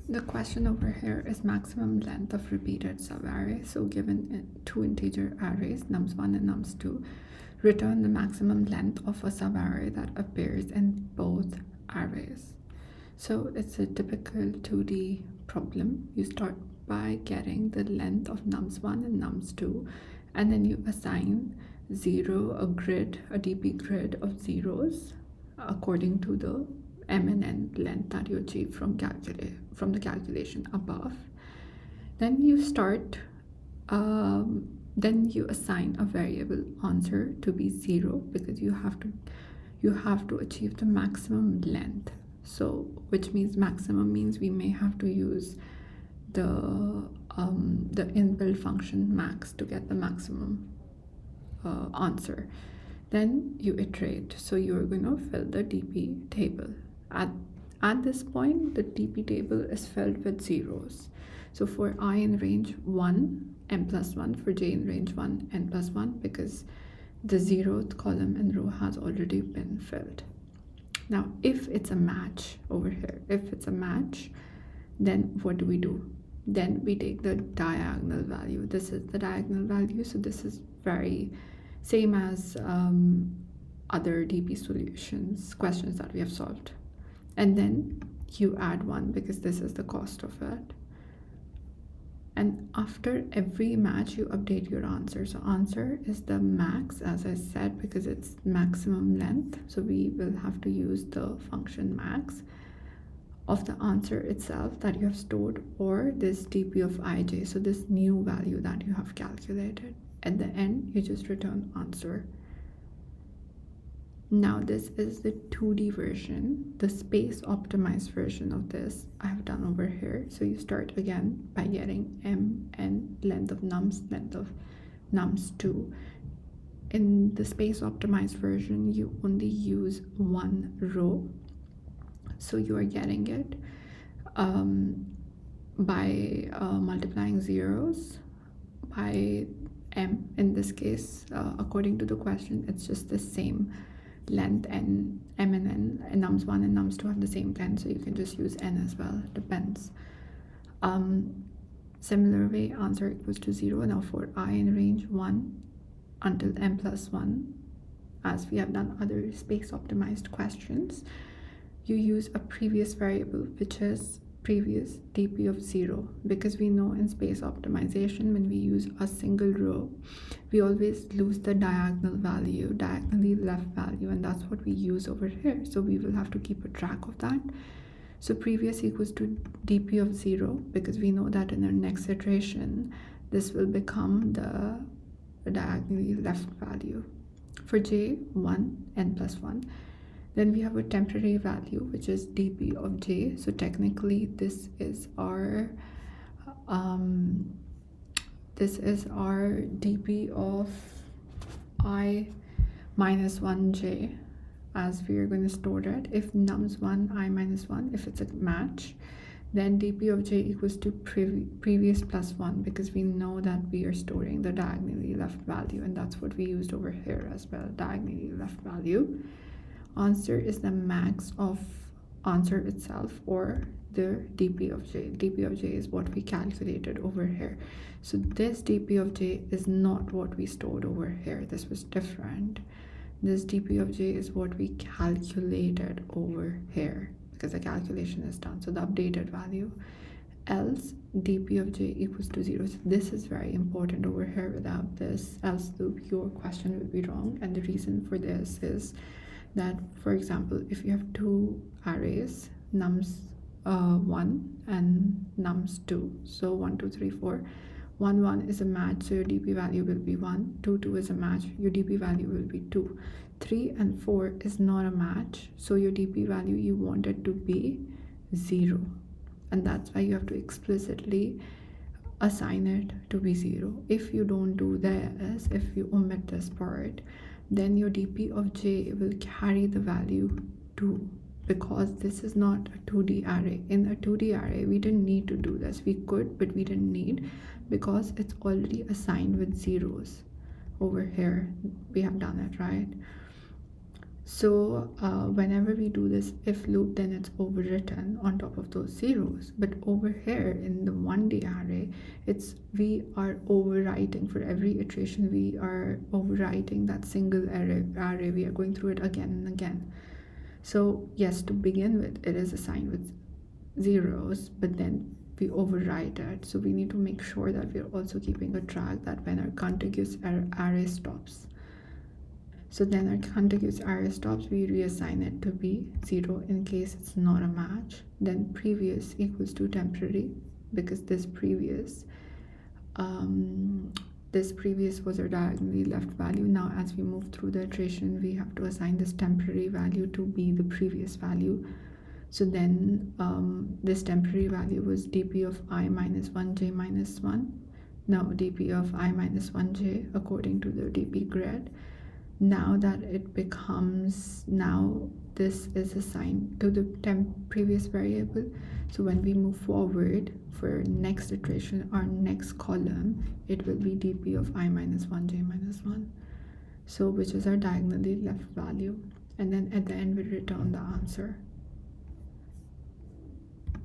The question over here is maximum length of repeated subarray. So given two integer arrays, nums1 and nums2, return the maximum length of a subarray that appears in both arrays. So it's a typical 2D problem. You start by getting the length of nums1 and nums2, and then you assign 0, a dp grid of zeros according to the m and n length that you achieve from the calculation above. Then you assign a variable answer to be 0, because you have to achieve the maximum length. So which means maximum means we may have to use the inbuilt function max to get the maximum answer. Then you iterate. So you're going to fill the dp table. At this point, the dp table is filled with zeros. So for I in range 1, n plus 1, for j in range 1, n plus 1, because the 0th column and row has already been filled. Now, if it's a match over here, if it's a match, then what do? Then we take the diagonal value. This is the diagonal value, so this is very same as other dp solutions questions that we have solved. And then you add 1, because this is the cost of it. And after every match, you update your answer. So answer is the max, as I said, because it's maximum length. So we will have to use the function max of the answer itself that you have stored, or this dp of ij, so this new value that you have calculated. At the end, you just return answer. Now this is the 2D version, the space optimized version of this I have done over here. So you start again by getting m and length of nums2. In the space optimized version, you only use one row. So you are getting it by multiplying zeros by m. In this case, according to the question, it's just the same length, and m and n, and nums1 and nums2 have the same length, so you can just use n as well, depends. Similar way, answer equals to 0. Now for I in range 1 until n plus 1, as we have done other space optimized questions, you use a previous variable, which is previous dp of 0, because we know in space optimization, when we use a single row, we always lose the diagonally left value, and that's what we use over here. So we will have to keep a track of that. So previous equals to dp of 0, because we know that in our next iteration, this will become the diagonally left value. For j, 1, n plus 1. Then we have a temporary value, which is dp of j. So technically, this is our dp of I minus 1j, as we are going to store it. If nums1, I minus 1, if it's a match, then dp of j equals to previous plus 1, because we know that we are storing the diagonally left value, and that's what we used over here as well, diagonally left value. Answer is the max of answer itself, or the dp of j. dp of j is what we calculated over here. So this dp of j is not what we stored over here. This was different. This dp of j is what we calculated over here, because the calculation is done. So the updated value, else dp of j equals to 0. So this is very important over here. Without this else loop, your question will be wrong. And the reason for this is that, for example, if you have two arrays, nums1 and nums2, so 1 2 3 4, 1 1 is a match, so your dp value will be 1. 2 2 is a match, your dp value will be 2. 3 and 4 is not a match, so your dp value, you want it to be 0, and that's why you have to explicitly assign it to be 0. If you don't do this, if you omit this part, then your dp of j will carry the value 2, because this is not a 2D array. In a 2D array, we didn't need to do this. We could, but we didn't need, because it's already assigned with zeros. Over here, we have done it, right? So whenever we do this if loop, then it's overwritten on top of those zeros. But over here in the 1D array, we are overwriting for every iteration. We are overwriting that single array. We are going through it again and again. So yes, to begin with, it is assigned with zeros, but then we overwrite it. So we need to make sure that we're also keeping a track that when our contiguous array stops. So then our contiguous array stops, we reassign it to be 0 in case it's not a match. Then previous equals to temporary, because this previous was our diagonally left value. Now as we move through the iteration, we have to assign this temporary value to be the previous value. So then this temporary value was dp of I minus 1j minus 1. Now dp of I minus 1j according to the dp grid. Now that it becomes, now this is assigned to the previous variable. So when we move forward for next iteration, our next column, it will be dp of I minus 1j minus 1. So which is our diagonally left value. And then at the end we return the answer.